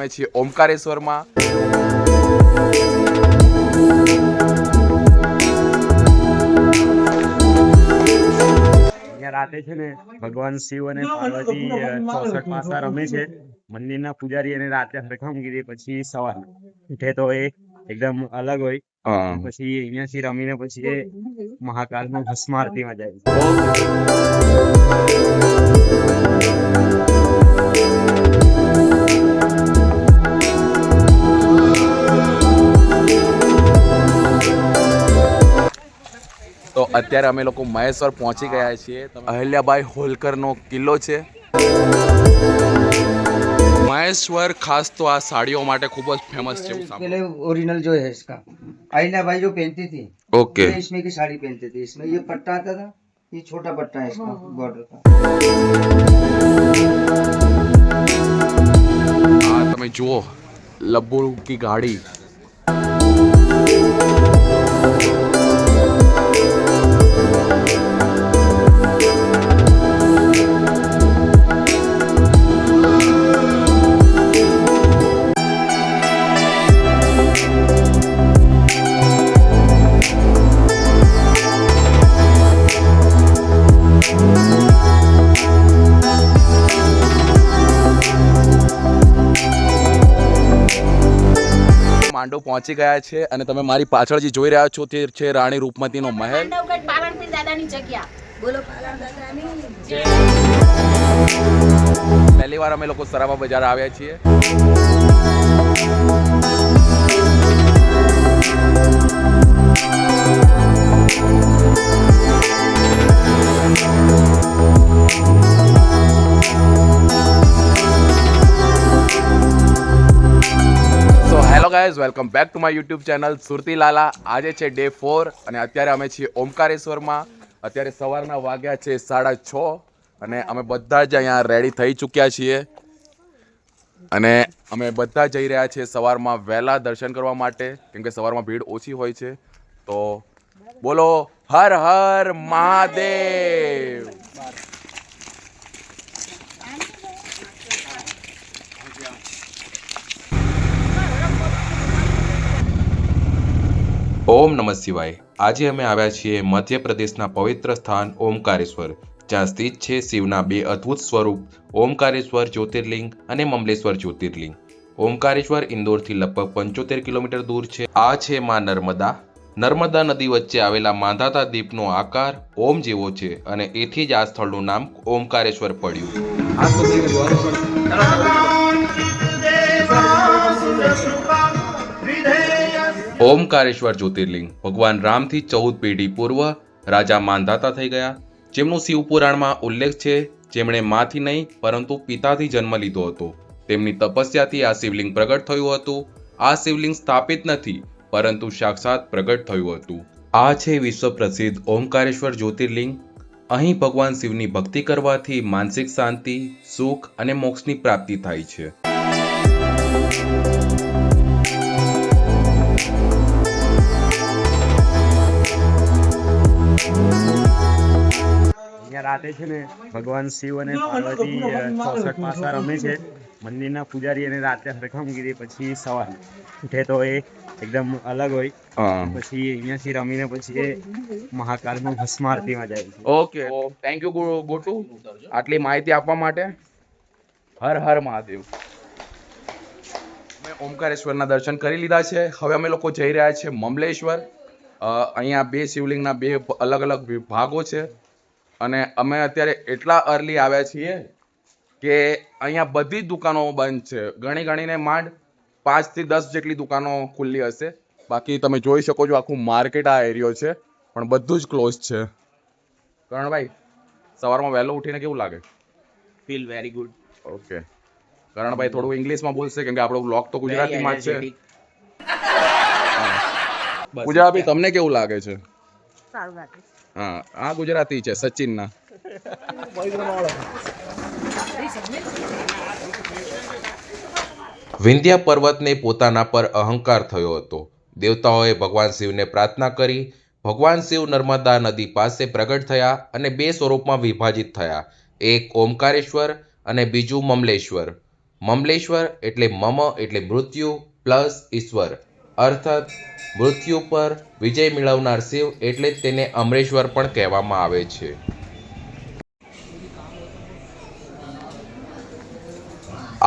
અમે છીએ ઓમકારેશ્વરમાં। રાતે છે ને ભગવાન શિવ અને પાર્વતી 64 પાસા રમે છે। મંદિરના પૂજારી અને રાતે હરખામગીરી પછી સવાર ઉઠે તો એ એકદમ અલગ હોય। પછી અહીંયાથી રમીને પછી એ મહાકાલમાં ભસ્મ આરતીમાં જાય છે। તો અત્યારે અમે લોકો મહેશ્વર પહોંચી ગયા છીએ। અહિલ્યાબાઈ હોલકરનો કિલ્લો છે। महेश्वर खास तो आज साड़ियों माटे खूब फेमस है। पहले ओरिजिनल जो है इसका अहिल्याबाई जो पहनती थी, ओके, ये इसमें की साड़ी पहनती थी। इसमें ये पट्टा आता था, ये छोटा पट्टा है इसका बॉर्डर का। તમે જુઓ લબ્બુ की गाड़ी। માંડવ પહોંચી ગયા છે અને તમે મારી પાછળ જે જોઈ રહ્યા છો તે છે રાણી રૂપમતીનો મહેલ। પહેલી વાર અમે લોકો સરાવા બજાર આવ્યા છીએ। Hello guys, welcome back to my YouTube channel Surati Lala. આજે છે ડે 4 અને અત્યારે અમે છીએ ઓમકારેશ્વરમાં। અત્યારે સવારના વાગ્યા છે 6:30 અને અમે બધા જ અહીંયા રેડી થઈ ચૂક્યા છીએ અને અમે બધા જઈ રહ્યા છીએ સવારમાં વહેલા દર્શન કરવા માટે, કેમ કે સવારમાં ભીડ ઓછી હોય છે। તો બોલો હર હર મહાદેવ। ઓમ નમઃ શિવાય। આજે અમે આવ્યા છીએ મધ્યપ્રદેશના પવિત્ર સ્થાન ઓમકારેશ્વર, જ્યાં સ્થિત છે શિવના બે અદ્ભુત સ્વરૂપ ઓમકારેશ્વર જ્યોતિર્લિંગ અને મમલેશ્વર જ્યોતિર્લિંગ। ઓમકારેશ્વર ઇન્દોરથી લગભગ 75 કિલોમીટર દૂર છે। આ છે માં નર્મદા। નર્મદા નદી વચ્ચે આવેલા માંધાતા દ્વીપનો આકાર ઓમ જેવો છે અને એથી જ આ સ્થળનું નામ ઓમકારેશ્વર પડ્યું। ઓમકારેશ્વર જ્યોતિર્લિંગ ભગવાન રામથી 14 પેઢી પૂર્વ રાજા માંધાતા થઈ ગયા, જેમનું શિવ પુરાણમાં ઉલ્લેખ છે, જેમણે માથી નહીં પરંતુ પિતાથી જન્મ લીધો હતો। તેમની તપસ્યાથી આ શિવલિંગ પ્રગટ થયું હતું। આ શિવલિંગ સ્થાપિત નથી પરંતુ સાક્ષાત પ્રગટ થયું હતું। આ છે વિશ્વ પ્રસિદ્ધ ઓમકારેશ્વર જ્યોતિર્લિંગ। અહીં ભગવાન શિવની ભક્તિ કરવાથી માનસિક શાંતિ, સુખ અને મોક્ષની પ્રાપ્તિ થાય છે। રાતે છે ને ભગવાન શિવ અને પાર્વતી 64 પાસા રમે છે। મંદિરના પૂજારી અને રાતે હરખામગીરી પછી સવાર ઉઠે તો એ એકદમ અલગ હોય। પછી અહીંયાથી રમીને પછી એ મહાકાલમાં ભસ્મ આરતીમાં જાય છે। ઓકે, થેન્ક યુ ગોટુ આટલી માહિતી આપવા માટે। હર હર મહાદેવ। અમે ઓમકારેશ્વરના દર્શન કરી લીધા છે। હવે અમે લોકો જઈ રહ્યા છીએ મમલેશ્વર। અહીંયા બે શિવલિંગના બે અલગ અલગ વિભાગો છે અને અમે અત્યારે એટલા અર્લી આવ્યા છીએ કે અહીંયા બધી જ દુકાનો બંધ છે। ગણીને માંડ 5 થી 10 જેટલી દુકાનો ખુલ્લી હશે। બાકી તમે જોઈ શકો છો આખું માર્કેટ આ એરિયો છે, પણ બધું જ ક્લોઝ છે। કરણભાઈ, સવારમાં વહેલો ઉઠીને કેવું લાગે? Feel very good. Okay, Karanbhai થોડું ઇંગ્લિશમાં બોલશે કેમ કે આપણો બ્લોગ તો ગુજરાતીમાં જ છે। પૂજાભાઈ, તમને કેવું લાગે છે? સારું લાગે। હા, આ ગુજરાતી છે સચિનના। વિંધ્યા પર્વતને પોતાના પર અહંકાર થયો હતો। દેવતાઓએ ભગવાન શિવને પ્રાર્થના કરી। ભગવાન શિવ નર્મદા નદી પાસે પ્રગટ થયા અને બે સ્વરૂપમાં વિભાજિત થયા, એક ઓમકારેશ્વર અને બીજું મમલેશ્વર। મમલેશ્વર એટલે મમ એટલે મૃત્યુ પ્લસ ઈશ્વર, અર્થાત મૃત્યુ પર વિજય મેળવનાર શિવ એટલે જ તેને અમરેશ્વર પણ કહેવામાં આવે છે.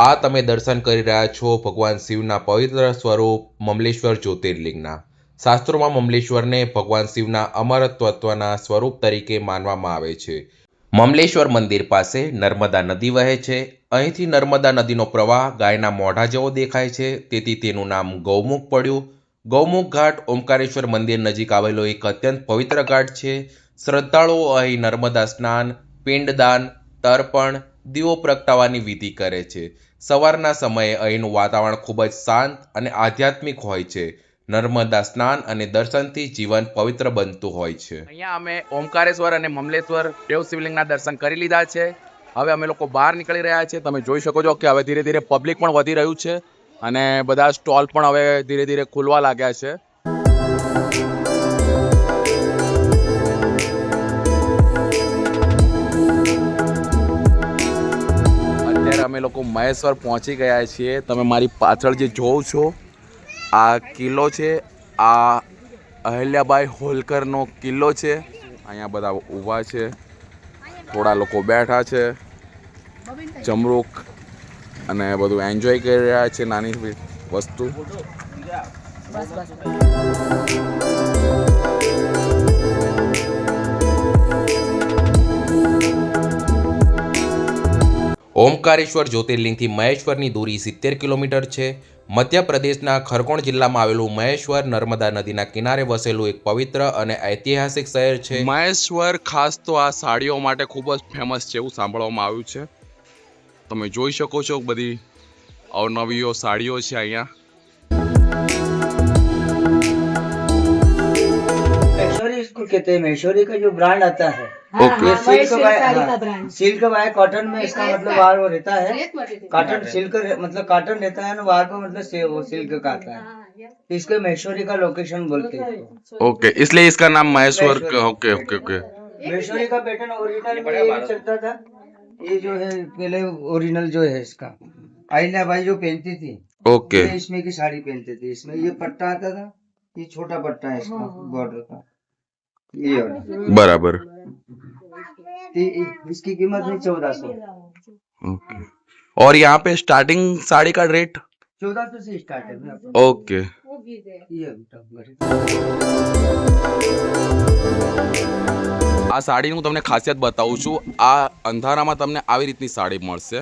આ તમે દર્શન કરી રહ્યા છો ભગવાન શિવના પવિત્ર સ્વરૂપ મમલેશ્વર જ્યોતિર્લિંગના. શાસ્ત્રોમાં મમલેશ્વરને ભગવાન શિવના અમર તત્વના સ્વરૂપ તરીકે માનવામાં આવે છે. મમલેશ્વર મંદિર પાસે નર્મદા નદી વહે છે. અહીંથી નર્મદા નદીનો પ્રવાહ ગાયના મોઢા જેવો દેખાય છે, તેથી તેનું નામ ગૌમુખ પડ્યું. ગૌમુખ ઘાટ ઓમકારેશ્વર મંદિર નજીક આવેલો એક અત્યંત પવિત્ર ઘાટ છે. શ્રદ્ધાળુઓ અહીં નર્મદા સ્નાન, પિંડદાન, તર્પણ, દીવો પ્રગટાવવાની વિધિ કરે છે. સવારના સમયે અહીંનું વાતાવરણ ખૂબ જ શાંત અને આધ્યાત્મિક હોય છે. નર્મદા સ્નાન અને દર્શનથી જીવન પવિત્ર બનતું હોય છે. અહીંયા અમે ઓમકારેશ્વર અને મમલેશ્વર દેવ શિવલિંગના દર્શન કરી લીધા છે. હવે અમે લોકો બહાર નીકળી રહ્યા છે. તમે જોઈ શકો છો કે હવે ધીરે ધીરે પબ્લિક પણ વધી રહ્યું છે અને બધા સ્ટોલ પણ હવે ધીરે ધીરે ખુલવા લાગ્યા છે. અત્યારે અમે લોકો મહેશ્વર પહોંચી ગયા છીએ. તમે મારી પાછળ જે જોવો છો આ કિલ્લો છે. આ અહિલ્યાબાઈ હોલકરનો કિલ્લો છે. અહીંયા બધા ઊભા છે, થોડા લોકો બેઠા છે, જમરૂખ અને બધું એન્જોય કરી રહ્યા છે નાની વસ્તુ. ઓમકારેશ્વર જ્યોતિર્લિંગથી મહેશ્વરની દૂરી 70 કિલોમીટર છે. મધ્યપ્રદેશના ખરગોન જિલ્લામાં આવેલું મહેશ્વર નર્મદા નદીના કિનારે વસેલું એક પવિત્ર અને ઐતિહાસિક શહેર છે. મહેશ્વર ખાસ તો આ સાડીઓ માટે ખૂબ જ ફેમસ છે એવું સાંભળવામાં આવ્યું છે. તમે જોઈ શકો છો બધી અવનવીઓ સાડીઓ છે અહીંયા. महेश्वरी इसको कहते हैं. महेश्वरी का जो ब्रांड आता है ओके. ये सिल्क महेश्वरी साड़ी का brand. सिल्क बाय कॉटन में इसका मतलब बाहर वो रहता है. कॉटन सिल्क मतलब कॉटन रहता है ना, बाहर को मतलब वो सिल्क का आता है. इसको महेश्वरी का लोकेशन बोलते हैं. ओके, इसलिए इसका नाम Maheshwar. Okay okay okay. Maheshwari का पैटर्न ओरिजिनल में ये भी चलता था. ये जो है पहले ओरिजिनल जो है इसका अहिल्याबाई जो पहनती थी, ओके ये इसमें की साड़ी पहनते थे. इसमें ये पट्टा आता था, ये छोटा पट्टा है इसका बॉर्डर का. ये वाला. बराबर. इसकी कीमत है 1400. ओके. और यहाँ पे स्टार्टिंग साड़ी का रेट 1400 से स्टार्ट है. ओके. ये अभी तक આ સાડીનું તમને ખાસિયત બતાવું છું. આ અંધારામાં તમને આવી રીતની સાડી મળશે,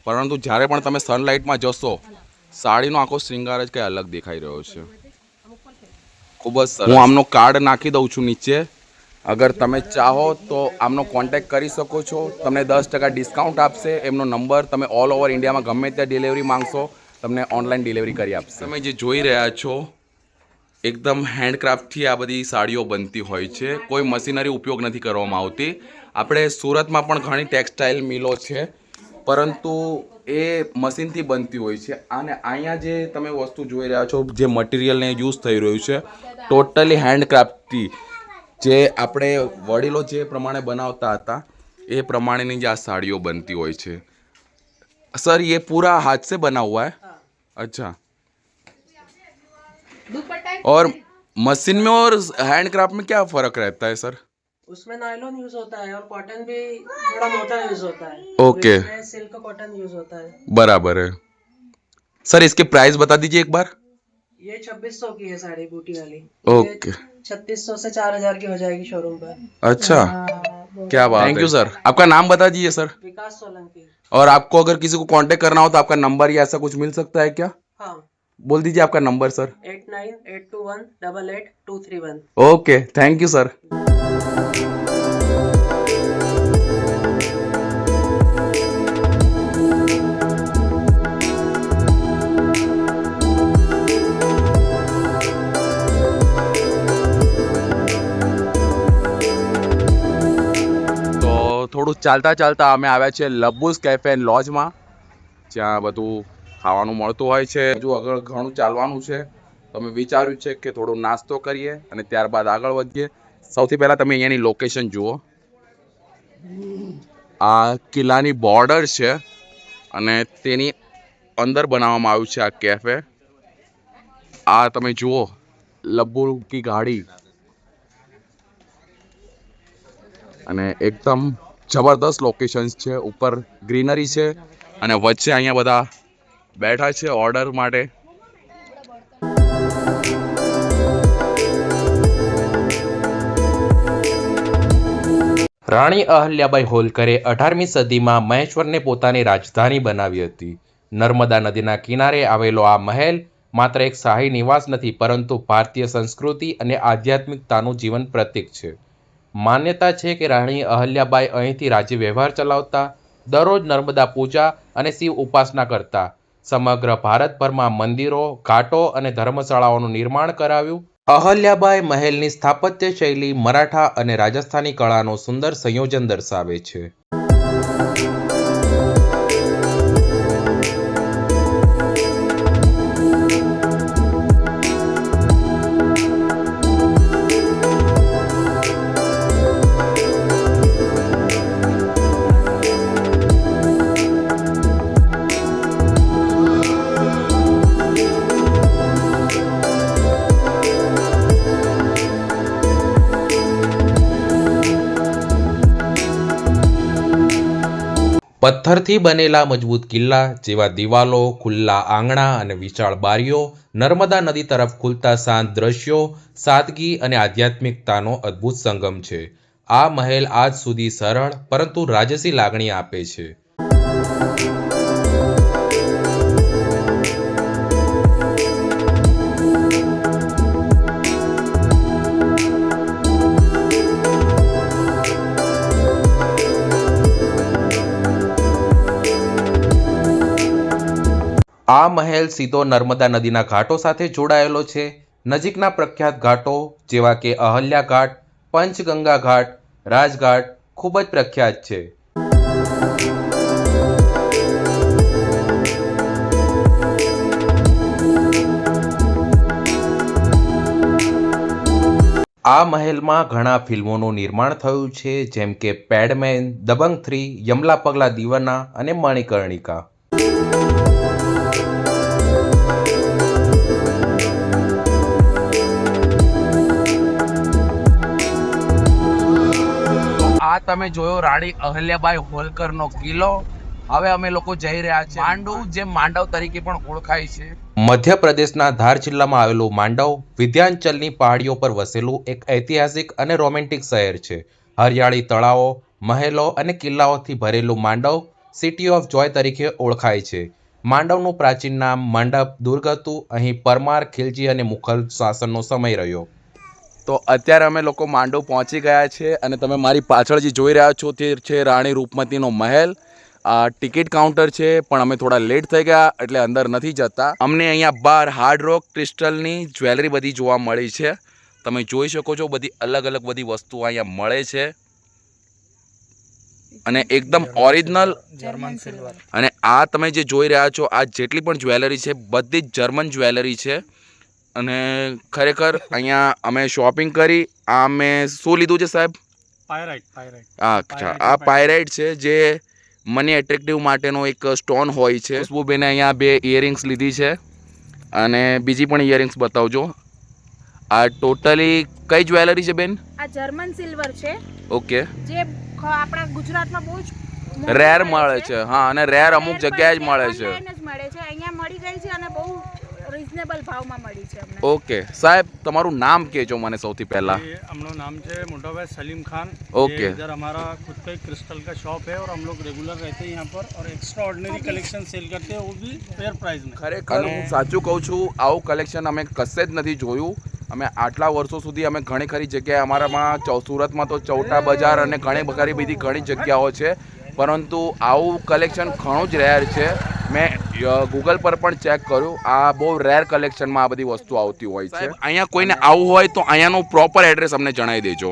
પરંતુ જ્યારે પણ તમે સનલાઇટમાં જશો સાડીનો આખો શ્રૃંગાર જ કંઈ અલગ દેખાઈ રહ્યો છે. ખૂબ જ સરસ. હું આમનો કાર્ડ નાખી દઉં છું નીચે. અગર તમે ચાહો તો આમનો કોન્ટેક્ટ કરી શકો છો. તમને 10% ડિસ્કાઉન્ટ આપશે. એમનો નંબર તમે ઓલ ઓવર ઇન્ડિયામાં ગમે ત્યાં ડિલિવરી માંગશો તમને ઓનલાઈન ડિલિવરી કરી આપશે. તમે જે જોઈ રહ્યા છો એકદમ હેન્ડક્રાફ્ટથી આ બધી સાડીઓ બનતી હોય છે. કોઈ મશીનરી ઉપયોગ નથી કરવામાં આવતી. આપણે સુરતમાં પણ ઘણી ટેક્સટાઇલ મિલો છે, પરંતુ એ મશીનથી બનતી હોય છે. અને અહીંયા જે તમે વસ્તુ જોઈ રહ્યા છો, જે મટીરિયલને યુઝ થઈ રહ્યું છે ટોટલી હેન્ડક્રાફ્ટથી, જે આપણે વડીલો જે પ્રમાણે બનાવતા હતા એ પ્રમાણેની જ આ સાડીઓ બનતી હોય છે. સર ये पूरा हाथ से बना हुआ है? अच्छा. और मशीन में और हैंडक्राफ्ट में क्या फर्क रहता है सर? उसमें नायलॉन यूज होता है और कॉटन भी थोड़ा मोटा यूज होता है. ओके. इसमें सिल्क कॉटन यूज होता है. बराबर है. सर इसके प्राइस बता दीजिए एक बार. ये 2600 की है साड़ी बूटी वाली. ओके. 3600 से 4000 की हो जाएगी शोरूम पर. अच्छा, क्या बात है. Thank you sir. आपका नाम बता दीजिए सर. विकास सोलंकी. और आपको अगर किसी को कांटेक्ट करना हो तो आपका नंबर या ऐसा कुछ मिल सकता है क्या? हाँ, बोल दीजिए आपका number sir. 8982188231. Okay, thank you sir. થોડું ચાલતા ચાલતા અમે આવ્યા છે લબ્બુસ કેફે એન્ડ લોજમાં, જ્યાં બધું ખાવાનું મળતું હોય છે. હજુ આગળ ઘણું ચાલવાનું છે. તમે વિચાર્યું છે કે થોડો નાસ્તો કરીએ અને ત્યારબાદ આગળ વધીએ. સૌથી પહેલાં તમે અહીંયાની લોકેશન જુઓ. આ કિલ્લાની બોર્ડર છે અને તેની અંદર બનાવવામાં આવ્યું છે આ કેફે. આ તમે જુઓ લબ્બુ કી ગાડી અને એકદમ જબરદસ્ત લોકેશન્સ છે. ઉપર ગ્રીનરી છે અને વચ્ચે અહીંયા બધા બેઠા છે ઓર્ડર માટે. રાણી અહલ્યાબાઈ હોલકરે 18મી સદીમાં મહેશ્વરને પોતાની રાજધાની બનાવી હતી. નર્મદા નદીના કિનારે આવેલો આ મહેલ માત્ર એક શાહી નિવાસ નથી, પરંતુ ભારતીય સંસ્કૃતિ અને આધ્યાત્મિકતાનું જીવન પ્રતીક છે. માન્યતા છે કે રાણી અહલ્યાબાઈ અહીંથી રાજ્ય વ્યવહાર ચલાવતા, દરરોજ નર્મદા પૂજા અને શિવ ઉપાસના કરતા. સમગ્ર ભારતભરમાં મંદિરો, ઘાટો અને ધર્મશાળાઓનું નિર્માણ કરાવ્યું. અહલ્યાબાઈ મહેલની સ્થાપત્ય શૈલી મરાઠા અને રાજસ્થાની કળાનું સુંદર સંયોજન દર્શાવે છે. પથ્થરથી બનેલા મજબૂત કિલ્લા જેવા દિવાલો, ખુલ્લા આંગણા અને વિશાળ બારીઓ નર્મદા નદી તરફ ખુલતા શાંત દ્રશ્યો સાદગી અને આધ્યાત્મિકતાનો અદ્ભુત સંગમ છે. આ મહેલ આજ સુધી સરળ પરંતુ રાજસી લાગણી આપે છે. આ મહેલ સીધો નર્મદા નદીના ઘાટો સાથે જોડાયેલો છે. નજીકના પ્રખ્યાત ઘાટો જેવા કે અહલ્યા ઘાટ, પંચગંગા ઘાટ, રાજઘાટ ખૂબ જ પ્રખ્યાત છે. આ મહેલમાં ઘણા ફિલ્મોનું નિર્માણ થયું છે, જેમ કે પેડમેન, દબંગ 3, યમલા પગલા દીવાના અને મણિકર્ણિકા. આ તમે જોયો રાણી અહલ્યાબાઈ હોલકરનો કિલ્લો. હવે અમે લોકો જઈ રહ્યા છીએ માંડવ, જે માંડવ તરીકે પણ ઓળખાય છે. મધ્યપ્રદેશના ધાર જિલ્લામાં આવેલું માંડવ વિંધ્યાચલની પહાડીઓ પર વસેલું એક ઐતિહાસિક અને રોમેન્ટિક શહેર છે. હરિયાળી તળાવો, મહેલો અને કિલ્લાઓથી ભરેલું માંડવ સિટી ઓફ જોય તરીકે ઓળખાય છે. માંડવનું પ્રાચીન નામ મંડપ દુર્ગ હતું. અહીં પરમાર, ખિલજી અને મુઘલ શાસનનો સમય રહ્યો. તો અત્યારે અમે લોકો માંડવ પહોંચી ગયા છે અને તમે મારી પાછળ જે જોઈ રહ્યા છો તે છે રાણી રૂપમતીનો મહેલ. આ ટિકિટ કાઉન્ટર છે, પણ અમે થોડા લેટ થઈ ગયા એટલે અંદર નથી જતા. અમને અહીંયા બહાર હાર્ડ રોક ક્રિસ્ટલની જ્વેલરી બધી જોવા મળી છે. તમે જોઈ શકો છો બધી અલગ અલગ બધી વસ્તુઓ અહીંયા મળે છે અને એકદમ ઓરિજિનલ जर्मन सिल्वर અને આ તમે જે જોઈ રહ્યા છો આ જેટલી પણ જ્વેલરી છે બધી જ જર્મન જ્વેલરી છે. અને ખરેખર અહીંયા અમે શોપિંગ કરી. આ મેં શું લીધું છે સાહેબ? અચ્છા, આ પાયરાઇટ છે જે મની એટ્રેક્ટિવ માટેનો એક સ્ટોન હોય છે. ખુશ્બુબેને અહીંયા 2 ઇયરિંગ્સ લીધી છે અને બીજી પણ ઇયરિંગ્સ બતાવજો. આ ટોટલી કઈ જ્વેલરી છે બેન? આ જર્મન સિલ્વર છે. ઓકે, જે આપણા ગુજરાતમાં બહુ જ રેર મળે છે. હા, અને રેર અમુક જગ્યાએ જ મળે છે. ઓનલાઈન જ મળે છે. અહીંયા મળી ગઈ છે અને બહુ રીઝનેબલ ભાવમાં મળી છે અમને. ઓકે સાહેબ, તમારું નામ કહેજો મને સૌથી પહેલા. हमारा नाम है मोटा भाई सलीम खान. ओके. इधर हमारा खुद का एक क्रिस्टल का शॉप है और हम लोग रेगुलर रहते हैं यहाँ पर और एक्स्ट्रा ऑर्डिनरी कलेक्शन सेल करते हैं, वो भी फेयर प्राइस में. ખરેખર હું સાચું કહું છું, આવું કલેક્શન અમે કશે જ નથી જોયું. અમે આટલા વર્ષો સુધી અમે ઘણી ખરી જગ્યાએ અમારામાં સુરતમાં તો ચૌટા બજાર અને ઘણી ખરી બીજી ઘણી જગ્યાઓ છે, પરંતુ આવું કલેક્શન ઘણું જ રેર છે. મેં ગૂગલ પર પણ ચેક કર્યું, આ બહુ રેર કલેક્શનમાં આ બધી વસ્તુ આવતી હોય છે. અહીંયા કોઈને આવું હોય તો અહીંયાનું પ્રોપર એડ્રેસ અમને જણાવી દેજો.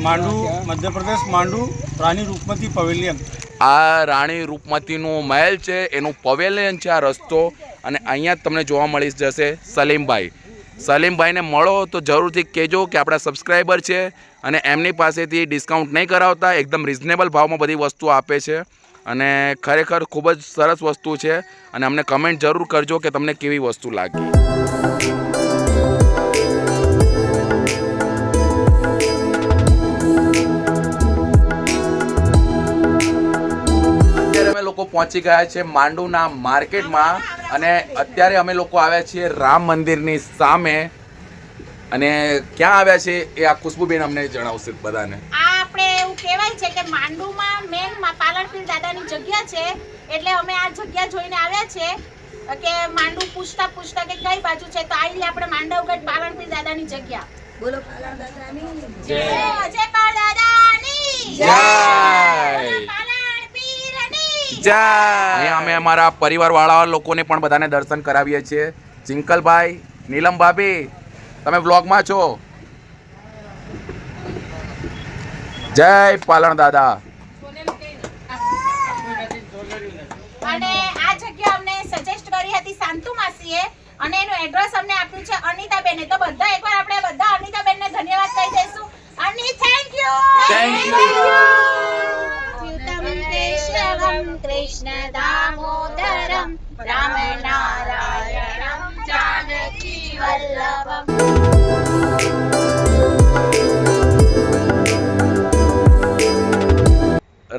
मांडू मध्य प्रदेश, मांडू रानी रूपमती पवेलियन. આ રાણી રૂપમતીનું મહેલ છે, એનું પવેલિયન છે આ રસ્તો. અને અહીંયા જ તમને જોવા મળી જશે સલીમભાઈ. સલીમભાઈને મળો તો જરૂરથી કહેજો કે આપણા સબસ્ક્રાઈબર છે અને એમની પાસેથી ડિસ્કાઉન્ટ નહીં કરાવતા, એકદમ રિઝનેબલ ભાવમાં બધી વસ્તુ આપે છે. અને ખરેખર ખૂબ જ સરસ વસ્તુ છે અને અમને કમેન્ટ જરૂર કરજો કે તમને કેવી વસ્તુ લાગી. અત્યારે અમે લોકો પહોંચી ગયા છે માંડુના માર્કેટમાં અને અત્યારે અમે લોકો આવ્યા છીએ રામ મંદિરની સામે. અને ક્યાં આવ્યા છે એ આ ખુશ્બુબેન અમને જણાવશે બધાને. આ આપણે એવું કહેવાય છે કે માંડુમાં મેન પાલનપીર દાદાની જગ્યા છે, એટલે અમે આ જગ્યા જોઈને આવ્યા છે કે માંડુ પૂછતા પૂછતા કે કઈ બાજુ છે, તો આઈ આપણે માંડવગઢ પાલનપીર દાદાની જગ્યા. બોલો પાલન દાદાની જય, જય પાલ દાદાની જય, પાલનપીરની જય. અહીંયા અમે અમારા પરિવારવાળા લોકોને પણ બધાને દર્શન કરાવીએ છીએ. ચિંકલભાઈ, નીલમ ભાભી, તમે બ્લોગમાં છો. જય પાલણ દાદા. અને આ જગ્યા અમને સજેસ્ટ કરી હતી શાંતુ માસીએ અને એનું એડ્રેસ અમને આપ્યું છે અનિતાબેને. તો બધા એકવાર આપણે બધા અનિતાબેનને ધન્યવાદ કહી દઈશું. Ani, thank you. Thank you. કેશવમ કૃષ્ણ દામોદરમ રામ નારાયણમ જાનકી વલ્લભમ.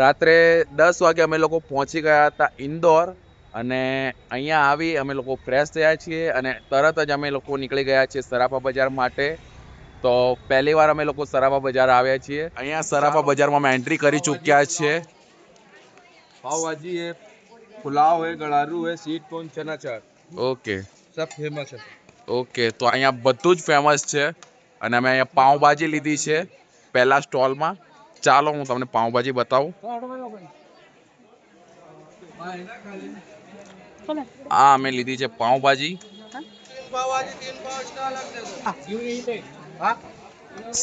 રાત્રે 10 વાગે અમે લોકો પહોંચી ગયા હતા ઇન્દોર અને અહીંયા આવી અમે લોકો ફ્રેશ થયા છીએ અને તરત જ અમે લોકો નીકળી ગયા છીએ સરાફા બજાર માટે. તો પહેલી વાર અમે લોકો સરાફા બજાર આવ્યા છીએ. અહીંયા સરાફા બજારમાં અમે એન્ટ્રી કરી ચૂક્યા છીએ. पाव भाजी है, पुलाव है, गड़ारू है, स्वीट कॉर्न, चना चाट, ઓકે सब फेमस है. ઓકે, તો અહીંયા બધું જ ફેમસ છે અને અમે અહીંયા પાઉંભાજી લીધી છે પહેલા સ્ટોલમાં. ચાલો હું તમને પાઉંભાજી બતાવું. આ અમે લીધી છે પાઉંભાજી.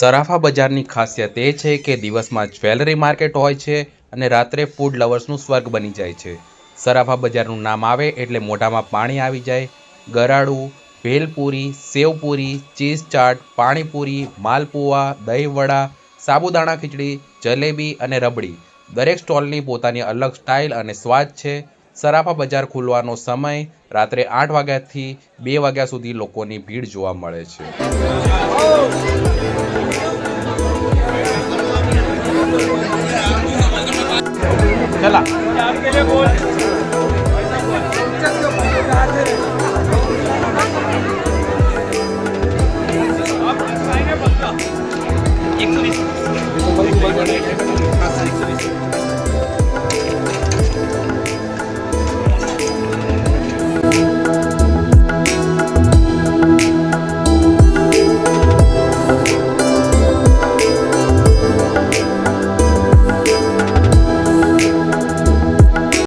સરાફા બજારની ખાસિયત એ છે કે દિવસમાં જ્વેલરી માર્કેટ હોય છે અને રાત્રે ફૂડ લવર્સનું સ્વર્ગ બની જાય છે. સરાફા બજારનું નામ આવે એટલે મોઢામાં પાણી આવી જાય. ગરાડું, ભેલપુરી, સેવપુરી, ચીઝ ચાટ, પાણીપુરી, માલપુઆ, દહીંવડા, સાબુદાણા ખીચડી, જલેબી અને રબડી, દરેક સ્ટોલની પોતાની અલગ સ્ટાઇલ અને સ્વાદ છે. સરાફા બજાર ખુલવાનો સમય રાત્રે 8 વાગ્યાથી 2 વાગ્યા સુધી લોકોની ભીડ જોવા મળે છે.